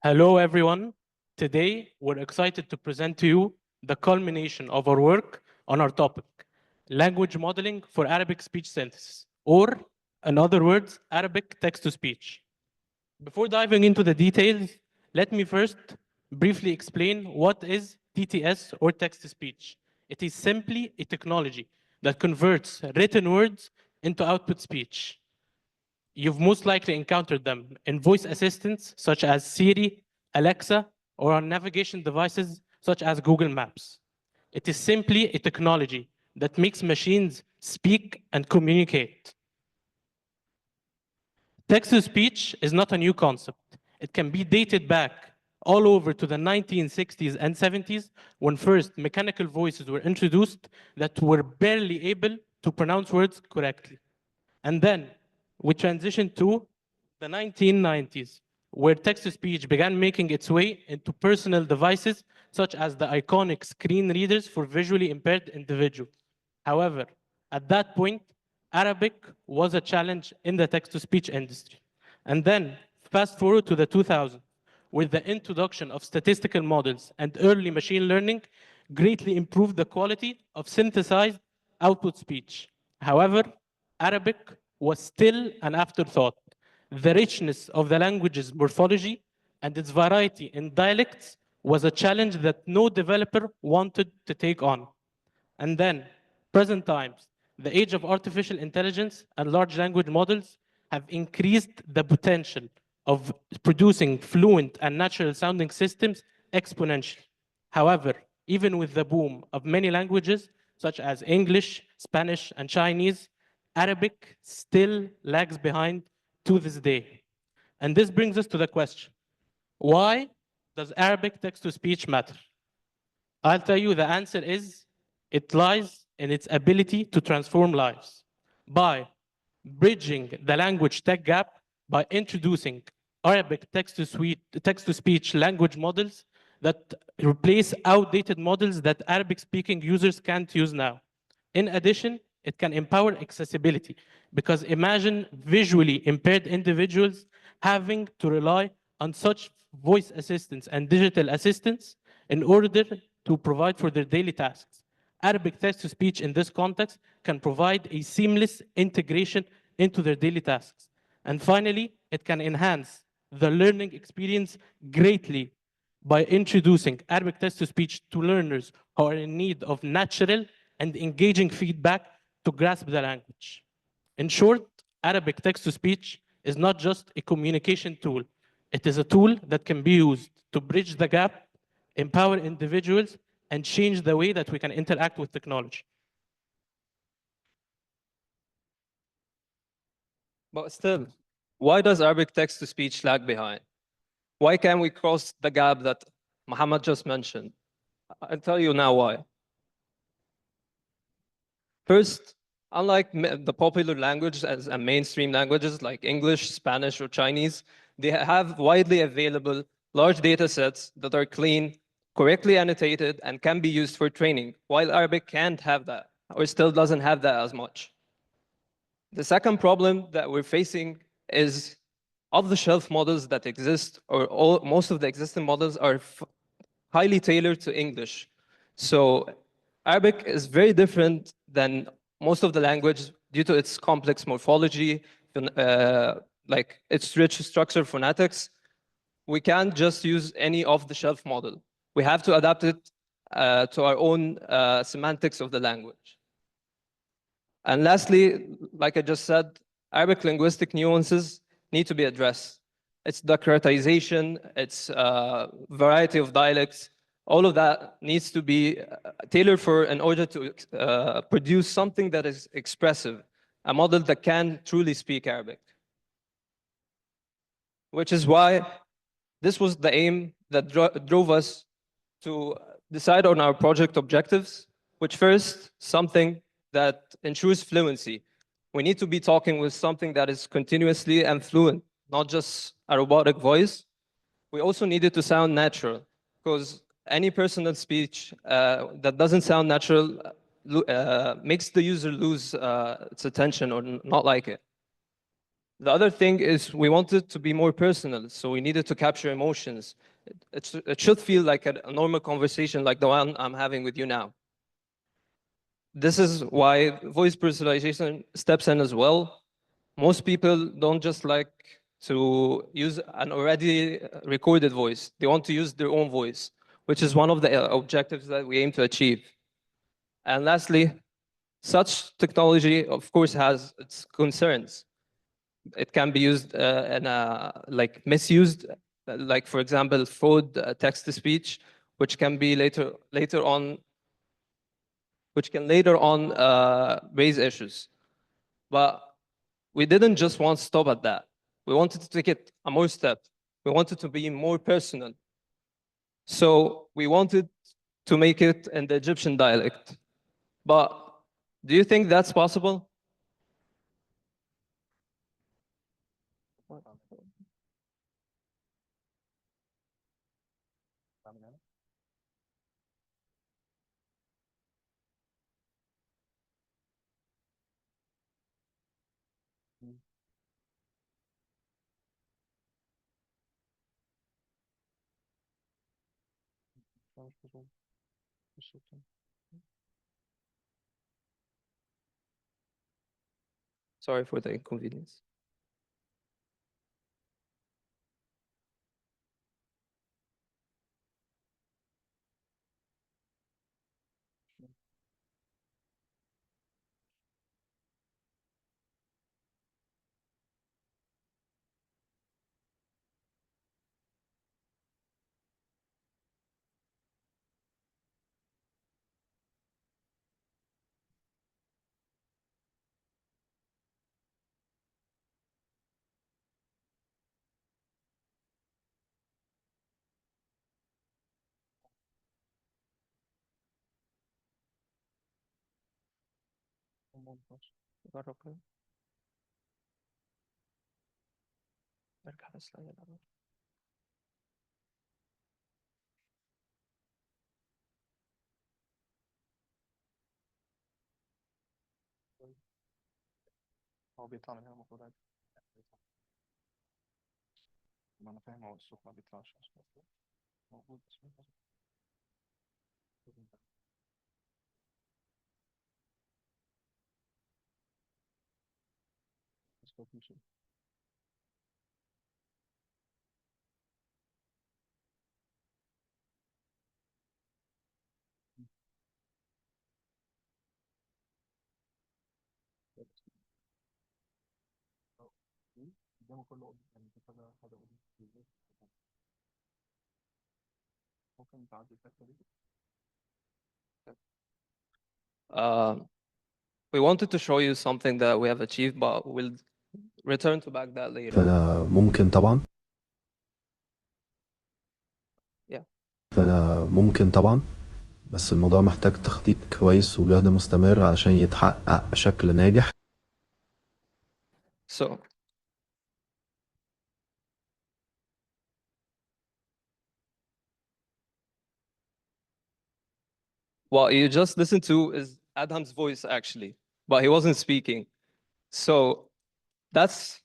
Hello, everyone. Today, we're excited to present to you the culmination of our work on our topic, language modeling for Arabic speech synthesis, or in other words, Arabic text-to-speech. Before diving into the details, let me first briefly explain what is TTS or text-to-speech. It is simply a technology that converts written words into output speech. You've most likely encountered them in voice assistants such as Siri, Alexa, or on navigation devices such as Google Maps. It is simply a technology that makes machines speak and communicate. Text to speech is not a new concept. It can be dated back all over to the 1960s and 70s when first mechanical voices were introduced that were barely able to pronounce words correctly. And then we transitioned to the 1990s, where text-to-speech began making its way into personal devices, such as the iconic screen readers for visually impaired individuals. However, at that point, Arabic was a challenge in the text-to-speech industry. And then, fast forward to the 2000s, with the introduction of statistical models and early machine learning, greatly improved the quality of synthesized output speech. However, Arabic was still an afterthought. The richness of the language's morphology and its variety in dialects was a challenge that no developer wanted to take on. And then, present times, the age of artificial intelligence and large language models have increased the potential of producing fluent and natural sounding systems exponentially. However, even with the boom of many languages, such as English, Spanish, and Chinese, Arabic still lags behind to this day. And this brings us to the question, why does Arabic text-to-speech matter? I'll tell you the answer is it lies in its ability to transform lives by bridging the language tech gap by introducing Arabic text-to-speech language models that replace outdated models that Arabic-speaking users can't use now. In addition, it can empower accessibility because imagine visually impaired individuals having to rely on such voice assistants and digital assistants in order to provide for their daily tasks. Arabic text-to-speech in this context can provide a seamless integration into their daily tasks. And finally, it can enhance the learning experience greatly by introducing Arabic text-to-speech to learners who are in need of natural and engaging feedback to grasp the language. In short, Arabic text-to-speech is not just a communication tool. It is a tool that can be used to bridge the gap, empower individuals, and change the way that we can interact with technology. But still, why does Arabic text-to-speech lag behind? Why can't we cross the gap that Muhammad just mentioned? I'll tell you now why. First, unlike the popular languages and mainstream languages like English, Spanish, or Chinese, they have widely available large data sets that are clean, correctly annotated, and can be used for training, while Arabic can't have that, or still doesn't have that as much. The second problem that we're facing is off-the-shelf models that exist, or most of the existing models are highly tailored to English. So Arabic is very different than most of the language due to its complex morphology, like its rich structure phonetics. We can't just use any off-the-shelf model. We have to adapt it to our own semantics of the language. And lastly, like I just said, Arabic linguistic nuances need to be addressed. Its democratization, its variety of dialects, all of that needs to be tailored for in order to produce something that is expressive, a model that can truly speak Arabic. Which is why this was the aim that drove us to decide on our project objectives, which first, something that ensures fluency. We need to be talking with something that is continuously and fluent, not just a robotic voice. We also need it to sound natural, because any personal speech that doesn't sound natural makes the user lose its attention or not like it. The other thing is we wanted to be more personal, so we needed to capture emotions. It should feel like a normal conversation like the one I'm having with you now. This is why voice personalization steps in as well. Most people don't just like to use an already recorded voice. They want to use their own voice, which is one of the objectives that we aim to achieve. And lastly, such technology, of course, has its concerns. It can be used like misused, like for example, fraud text to speech, which can be later on raise issues. But we didn't just want to stop at that. We wanted to take it a more step. We wanted to be more personal. So we wanted to make it in the Egyptian dialect. But do you think that's possible? Sorry for the inconvenience. هو بيطلع من هنا المفروض عادي. ما انا فاهم، هو الصوت ما بيطلعش عشان موجود بس الصوت مش قدامه كله يعني في كذا حاجة ممكن تعدي الحتة دي. We wanted to show you something that we have achieved, but we'll return to back that later. فأنا ممكن طبعا Yeah. فأنا ممكن طبعا بس الموضوع محتاج تخطيط كويس وجهد مستمر علشان يتحقق بشكل ناجح. So what you just listened to is Adham's voice, actually, but he wasn't speaking. So that's,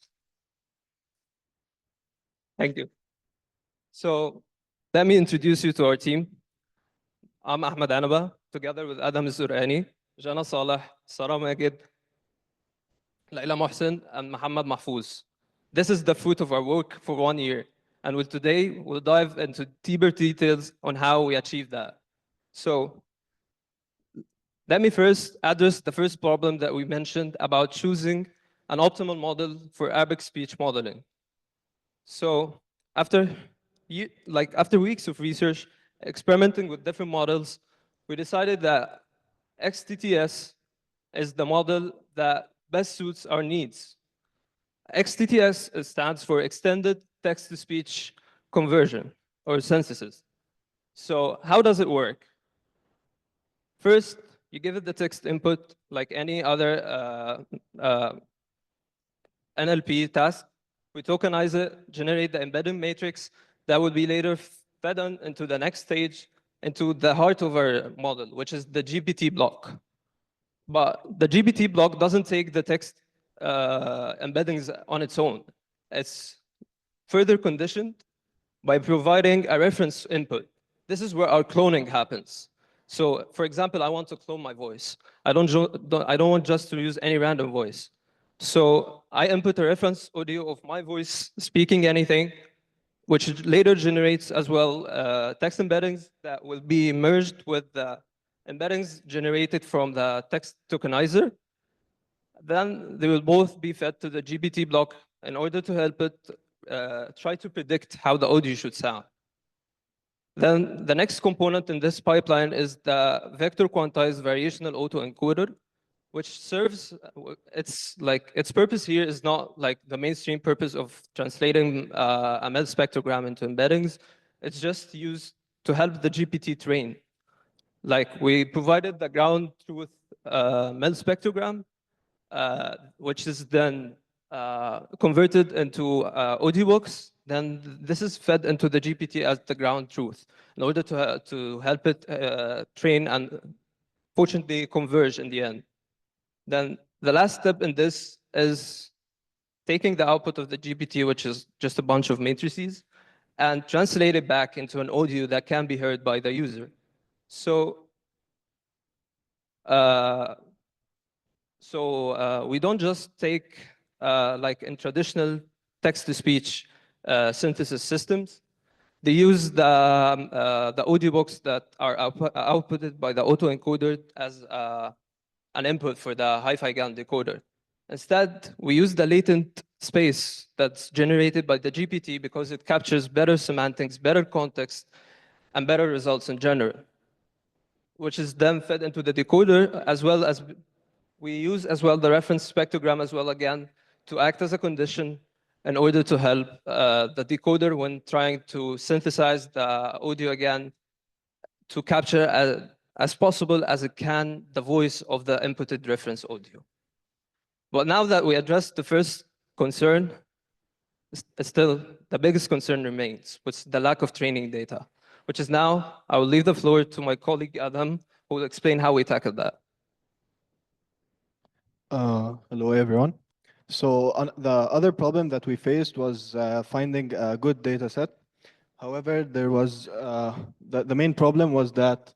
thank you. So let me introduce you to our team. I'm Ahmed Anaba, together with Adam Zurani, Jana Saleh, Sarah Magid, Laila Mohsen, and Muhammad Mahfouz. This is the fruit of our work for 1 year. And today, we'll dive into deeper details on how we achieved that. So let me first address the first problem that we mentioned about choosing an optimal model for Arabic speech modeling. So after weeks of research, experimenting with different models, we decided that XTTS is the model that best suits our needs. XTTS stands for Extended Text-to-Speech Conversion, or synthesis. So how does it work? First, you give it the text input like any other NLP task. We tokenize it, generate the embedding matrix that will be later fed on into the next stage, into the heart of our model, which is the GPT block. But the GPT block doesn't take the text embeddings on its own. It's further conditioned by providing a reference input. This is where our cloning happens. So, for example, I want to clone my voice. I don't want just to use any random voice. So I input a reference audio of my voice speaking anything, which later generates as well text embeddings that will be merged with the embeddings generated from the text tokenizer. Then they will both be fed to the GPT block in order to help it try to predict how the audio should sound. Then the next component in this pipeline is the vector quantized variational autoencoder, which serves, its purpose here is not like the mainstream purpose of translating a MEL spectrogram into embeddings. It's just used to help the GPT train. Like we provided the ground truth MEL spectrogram, which is then converted into audio books. Then this is fed into the GPT as the ground truth in order to help it train and fortunately converge in the end. Then the last step in this is taking the output of the GPT, which is just a bunch of matrices, and translate it back into an audio that can be heard by the user. So, we don't just take, like in traditional text-to-speech synthesis systems, they use the audiobooks that are outputted by the autoencoder as an input for the hi-fi GAN decoder. Instead, we use the latent space that's generated by the GPT because it captures better semantics, better context, and better results in general, which is then fed into the decoder, as well as we use as well the reference spectrogram as well again to act as a condition in order to help the decoder when trying to synthesize the audio again to capture as possible as it can the voice of the inputted reference audio. But now that we addressed the first concern, still the biggest concern remains, which is the lack of training data, which is now, I will leave the floor to my colleague Adam, who will explain how we tackle that. Hello, everyone. So the other problem that we faced was finding a good data set. However, there was the main problem was that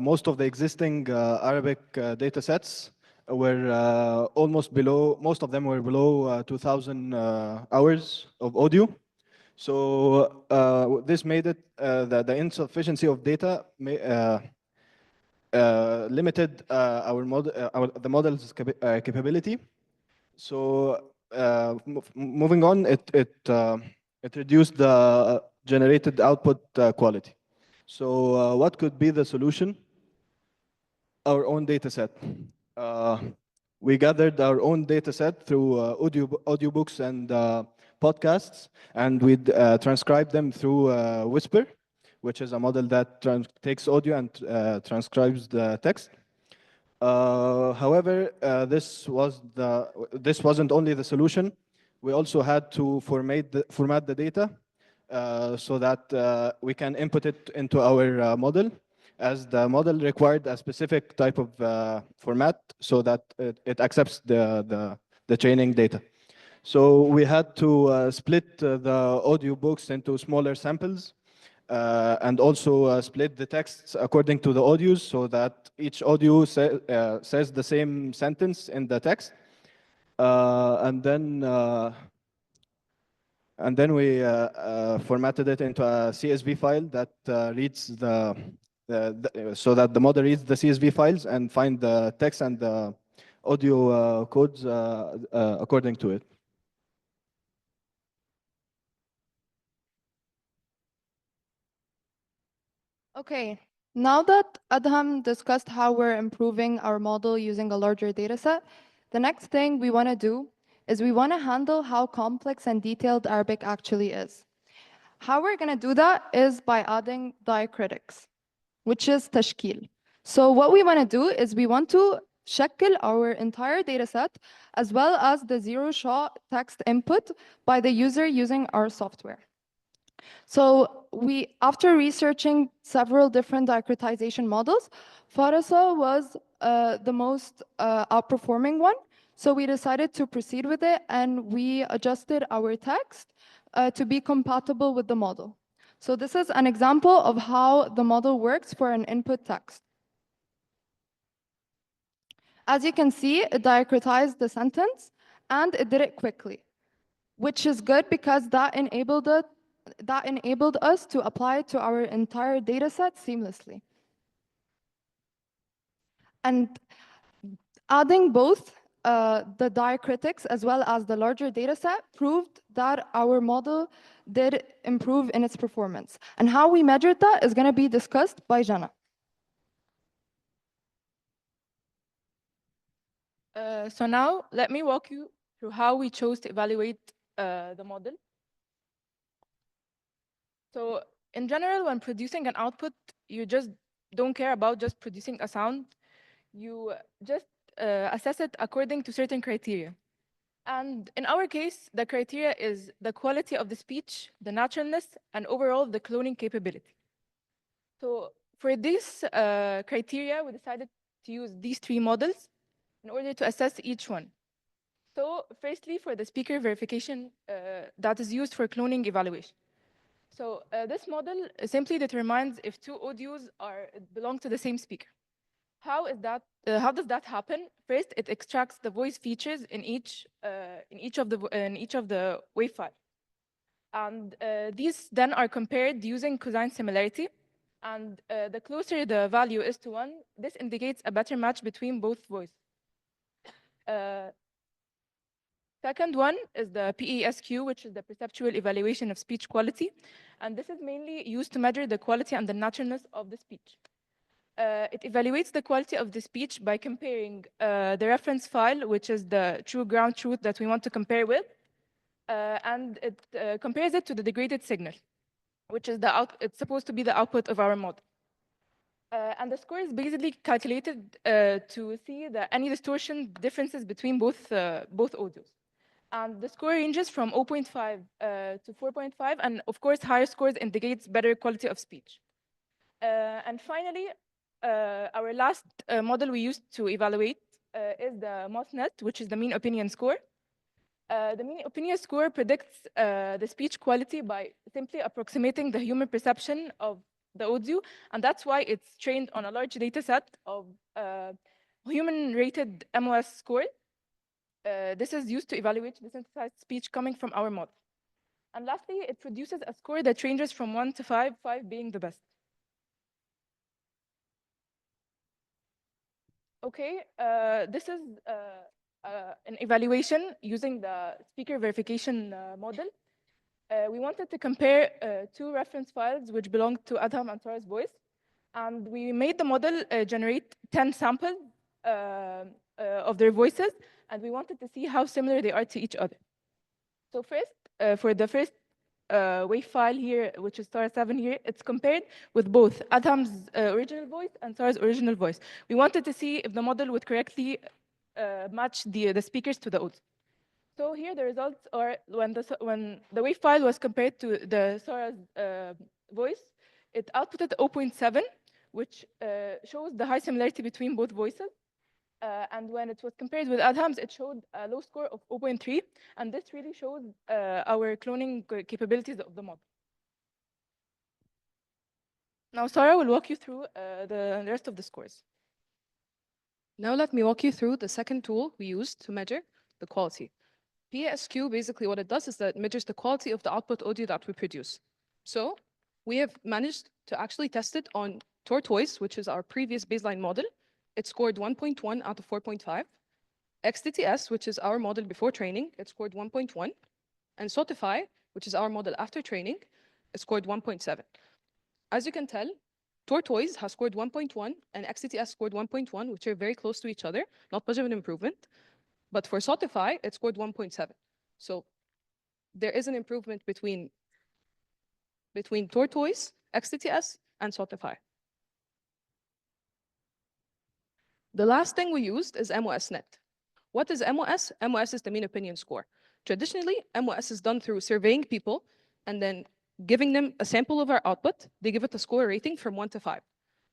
most of the existing Arabic data sets were almost below, most of them were below 2,000 hours of audio. So this made it the insufficiency of data limited the model's capability. So moving on, it reduced the generated output quality. So what could be the solution? Our own data set. We gathered our own data set through audiobooks and podcasts, and we transcribed them through Whisper, which is a model that takes audio and transcribes the text. However, this wasn't only the solution. We also had to format the data so that we can input it into our model, as the model required a specific type of format so that it accepts the training data. So we had to split the audiobooks into smaller samples and also split the texts according to the audios so that each audio says the same sentence in the text. And then we formatted it into a CSV file that reads so that the model reads the CSV files and find the text and the audio codes according to it. Okay, now that Adham discussed how we're improving our model using a larger data set, the next thing we want to do is we want to handle how complex and detailed Arabic actually is. How we're going to do that is by adding diacritics, which is tashkil. So what we want to do is we want to shackle our entire data set as well as the zero-shot text input by the user using our software. So after researching several different diacritization models, Farasa was the most outperforming one. So we decided to proceed with it, and we adjusted our text to be compatible with the model. So this is an example of how the model works for an input text. As you can see, it diacritized the sentence, and it did it quickly, which is good because that enabled us to apply it to our entire data set seamlessly. And adding both the diacritics as well as the larger data set proved that our model did improve in its performance. And how we measured that is going to be discussed by Jana. So now let me walk you through how we chose to evaluate the model. So in general, when producing an output, you just don't care about just producing a sound. You just assess it according to certain criteria. And in our case, the criteria is the quality of the speech, the naturalness, and overall the cloning capability. So for this criteria, we decided to use these 3 models in order to assess each one. So firstly, for the speaker verification that is used for cloning evaluation. So this model simply determines if 2 audios belong to the same speaker. How does that happen? First, it extracts the voice features in each of the wave file, and these then are compared using cosine similarity. And the closer the value is to 1, this indicates a better match between both voices. Second one is the PESQ, which is the perceptual evaluation of speech quality, and this is mainly used to measure the quality and the naturalness of the speech. It evaluates the quality of the speech by comparing the reference file, which is the true ground truth that we want to compare with, and it compares it to the degraded signal, which is it's supposed to be the output of our model. And the score is basically calculated to see any distortion differences between both audios. And the score ranges from 0.5 to 4.5, and of course, higher scores indicates better quality of speech. And finally, our last model we used to evaluate is the MOSNet, which is the mean opinion score. The mean opinion score predicts the speech quality by simply approximating the human perception of the audio, and that's why it's trained on a large data set of human-rated MOS scores. This is used to evaluate the synthesized speech coming from our model. And lastly, it produces a score that ranges from 1 to 5, 5 being the best. Okay, this is an evaluation using the speaker verification model. We wanted to compare 2 reference files which belong to Adham and Sarah's voice. And we made the model generate 10 samples of their voices, and we wanted to see how similar they are to each other. So first, for the first wave file here, which is Sarah 7 here, it's compared with both Adham's original voice and Sarah's original voice. We wanted to see if the model would correctly match the speakers to the audio. So here the results are when the wave file was compared to the Sarah's voice, it outputted 0.7, which shows the high similarity between both voices. And when it was compared with Adham's, it showed a low score of 0.3, and this really shows our cloning capabilities of the model. Now Sarah will walk you through the rest of the scores. Now let me walk you through the second tool we used to measure the quality. PESQ, basically what it does is that it measures the quality of the output audio that we produce. So we have managed to actually test it on Tortoise, which is our previous baseline model. It scored 1.1 out of 4.5. XTTS, which is our model before training, it scored 1.1. And Sotify, which is our model after training, it scored 1.7. As you can tell, Tortoise has scored 1.1 and XTTS scored 1.1, which are very close to each other, not much of an improvement. But for Sotify, it scored 1.7. So there is an improvement between Tortoise, XTTS, and Sotify. The last thing we used is MOSNet. What is MOS? MOS is the mean opinion score. Traditionally, MOS is done through surveying people and then giving them a sample of our output. They give it a score rating from 1 to 5.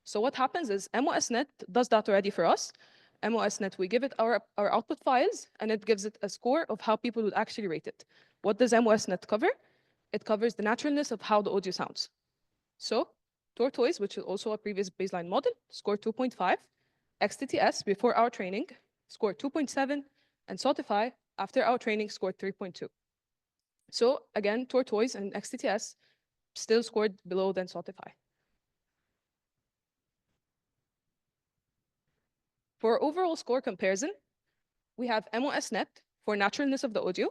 So what happens is MOSNet does that already for us, MOSNet, we give it our output files, and it gives it a score of how people would actually rate it. What does MOSNet cover? It covers the naturalness of how the audio sounds. So Tortoise, which is also a previous baseline model, scored 2.5. XTTS, before our training, scored 2.7. And Sotify, after our training, scored 3.2. So again, Tortoise and XTTS still scored below than Sotify. For overall score comparison, we have MOSNet for naturalness of the audio,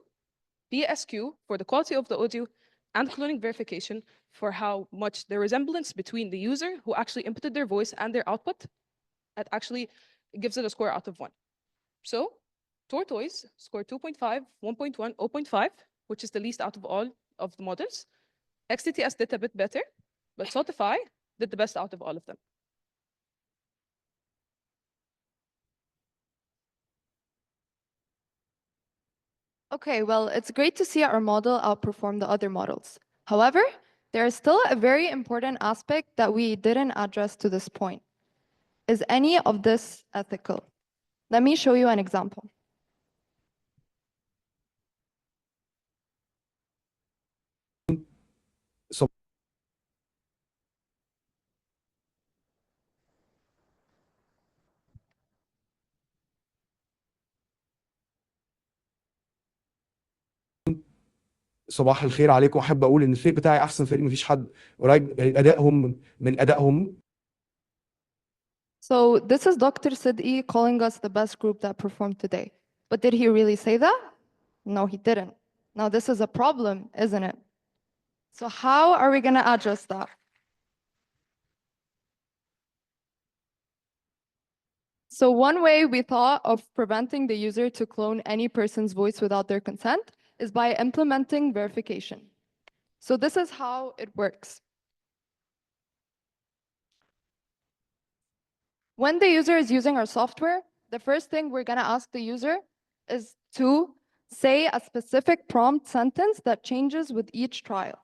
PSQ for the quality of the audio, and cloning verification for how much the resemblance between the user who actually inputted their voice and their output, that actually gives it a score out of 1. So Tortoise scored 2.5, 1.1, 0.5, which is the least out of all of the models. XTTS did a bit better, but Sotify did the best out of all of them. Okay, well, it's great to see our model outperform the other models. However, there is still a very important aspect that we didn't address to this point. Is any of this ethical? Let me show you an example. صباح الخير عليكم. احب اقول ان الفريق بتاعي احسن فريق، مفيش حد قريب ادائهم من ادائهم. So this is Dr. Siddiqui calling us the best group that performed today. But did he really say that? No, he didn't. Now this is a problem, isn't it? So how are we going to address that? So one way we thought of preventing the user to clone any person's voice without their consent is by implementing verification. So this is how it works. When the user is using our software, the first thing we're going to ask the user is to say a specific prompt sentence that changes with each trial.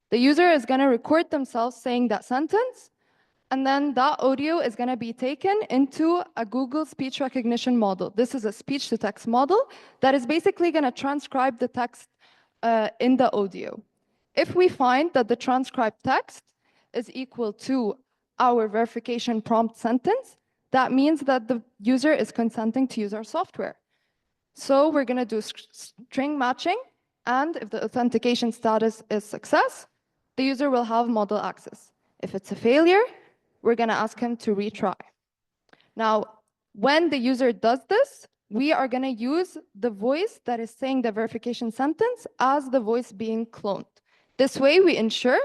The user is going to record themselves saying that sentence, and then that audio is going to be taken into a Google speech recognition model. This is a speech-to-text model that is basically going to transcribe the text in the audio. If we find that the transcribed text is equal to our verification prompt sentence, that means that the user is consenting to use our software. So we're going to do string matching, and if the authentication status is success, the user will have model access. If it's a failure, we're going to ask him to retry. Now, when the user does this, we are going to use the voice that is saying the verification sentence as the voice being cloned. This way, we ensure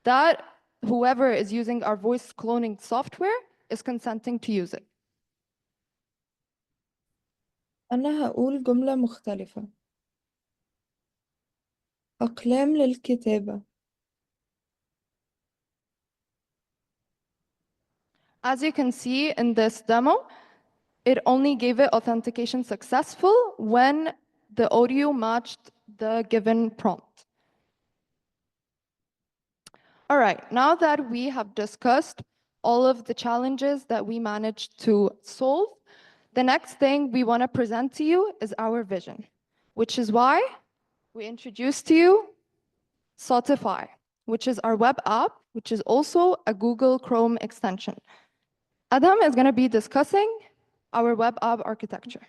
that whoever is using our voice cloning software is consenting to use it. أنا هقول جملة مختلفة. أقلام للكتابة. As you can see in this demo, it only gave it authentication successful when the audio matched the given prompt. All right, now that we have discussed all of the challenges that we managed to solve, the next thing we want to present to you is our vision, which is why we introduced to you Sotify, which is our web app, which is also a Google Chrome extension. Adam is going to be discussing our web app architecture.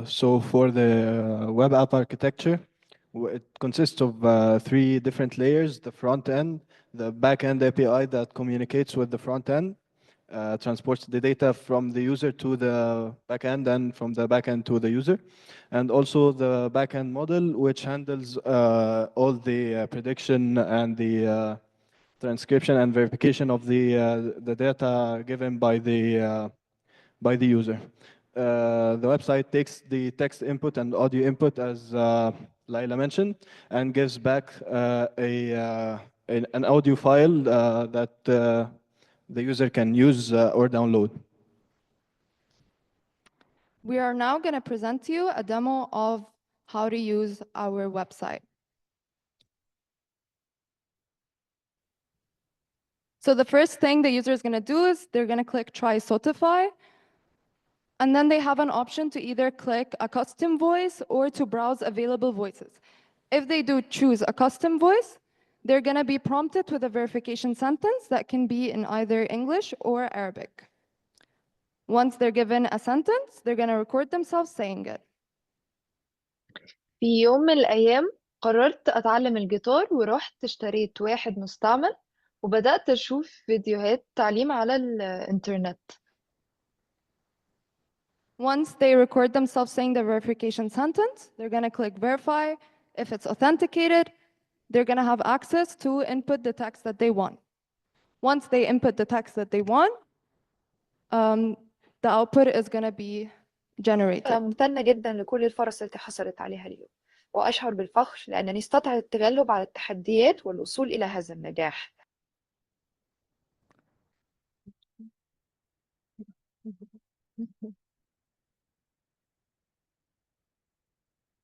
So for the web app architecture, it consists of 3 different layers: the front end, the back end API that communicates with the front end, transports the data from the user to the back end and from the back end to the user, and also the back end model, which handles all the prediction and the transcription and verification of the data given by the user. The website takes the text input and audio input, as Laila mentioned, and gives back an audio file that the user can use or download. We are now going to present to you a demo of how to use our website. So the first thing the user is going to do is they're going to click Try Sotify. And then they have an option to either click a custom voice or to browse available voices. If they do choose a custom voice, they're going to be prompted with a verification sentence that can be in either English or Arabic. Once they're given a sentence, they're going to record themselves saying it. في يوم من الأيام قررت أتعلم الجيتار ورحت اشتريت واحد مستعمل وبدأت أشوف فيديوهات تعليم على الإنترنت. Once they record themselves saying the verification sentence, they're going to click verify. If it's authenticated, they're going to have access to input the text that they want. Once they input the text that they want, the output is going to be generated. ممتنة جدا لكل الفرص التي حصلت عليها اليوم وأشعر بالفخر لأنني استطعت التغلب على التحديات والوصول إلى هذا النجاح.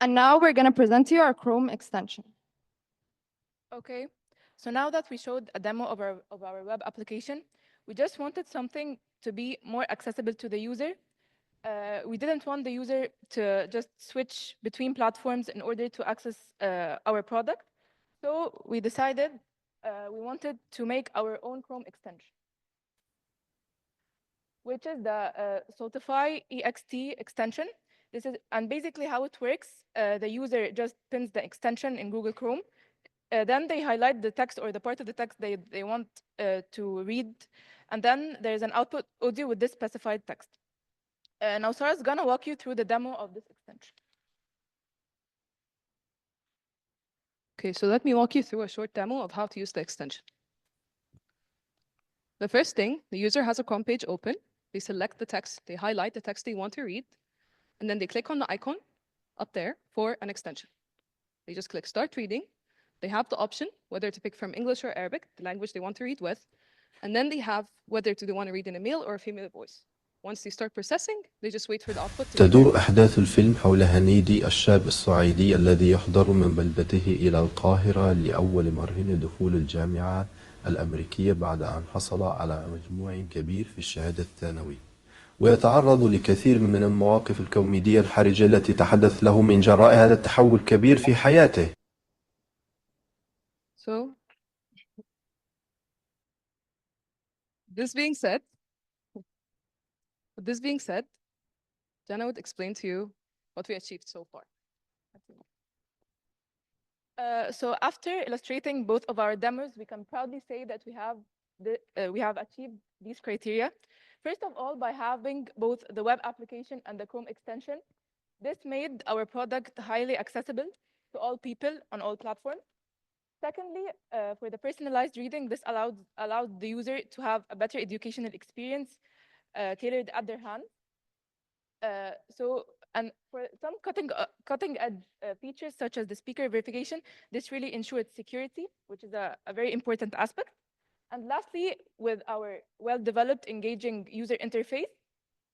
And now we're going to present to you our Chrome extension. Okay, so now that we showed a demo of our web application, we just wanted something to be more accessible to the user. We didn't want the user to just switch between platforms in order to access our product. So we decided we wanted to make our own Chrome extension, which is the Saltify EXT extension. And basically how it works, the user just pins the extension in Google Chrome. Then they highlight the text or the part of the text they want to read. And then there's an output audio with this specified text. Now Sarah's gonna walk you through the demo of this extension. Okay, so let me walk you through a short demo of how to use the extension. The first thing, the user has a Chrome page open. They select the text, they highlight the text they want to read, and then they click on the icon up there for an extension. They just click Start Reading. They have the option whether to pick from English or Arabic, the language they want to read with, and then they have whether they want to read in a male or a female voice. Once they start processing, they just wait for the output to تدور أحداث الفيلم حول هنيدي الشاب الصعيدي الذي يحضر من بلدته إلى القاهرة لأول مرة لدخول الجامعة الأمريكية بعد أن حصل على مجموع كبير في الشهادة الثانوية، ويتعرض لكثير من المواقف الكوميدية الحرجة التي تحدث له من جراء هذا التحول الكبير في حياته. So, this being said, Jenna would explain to you what we achieved so far. So after illustrating both of our demos, we can proudly say that we have achieved these criteria. First of all, by having both the web application and the Chrome extension, this made our product highly accessible to all people on all platforms. Secondly, for the personalized reading, this allowed the user to have a better educational experience tailored at their hand. And for some cutting edge features such as the speaker verification, this really ensured security, which is a very important aspect. And lastly, with our well-developed, engaging user interface,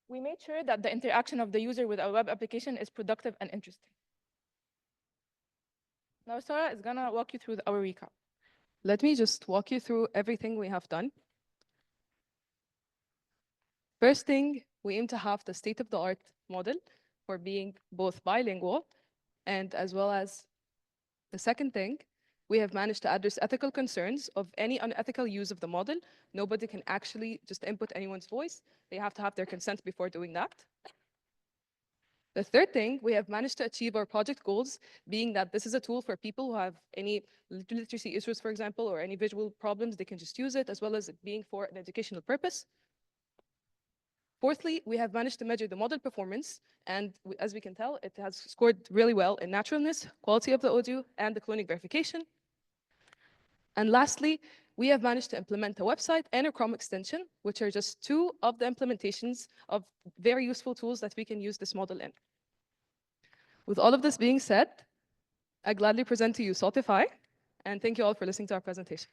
we made sure that the interaction of the user with our web application is productive and interesting. Now Sarah is gonna walk you through our recap. Let me just walk you through everything we have done. First thing, we aim to have the state-of-the-art model for being both bilingual, and as well as the second thing, we have managed to address ethical concerns of any unethical use of the model. Nobody can actually just input anyone's voice. They have to have their consent before doing that. The third thing, we have managed to achieve our project goals, being that this is a tool for people who have any literacy issues, for example, or any visual problems. They can just use it, as well as it being for an educational purpose. Fourthly, we have managed to measure the model performance, and as we can tell, it has scored really well in naturalness, quality of the audio, and the cloning verification. And lastly, we have managed to implement a website and a Chrome extension, which are just two of the implementations of very useful tools that we can use this model in. With all of this being said, I gladly present to you Saltify, and thank you all for listening to our presentation.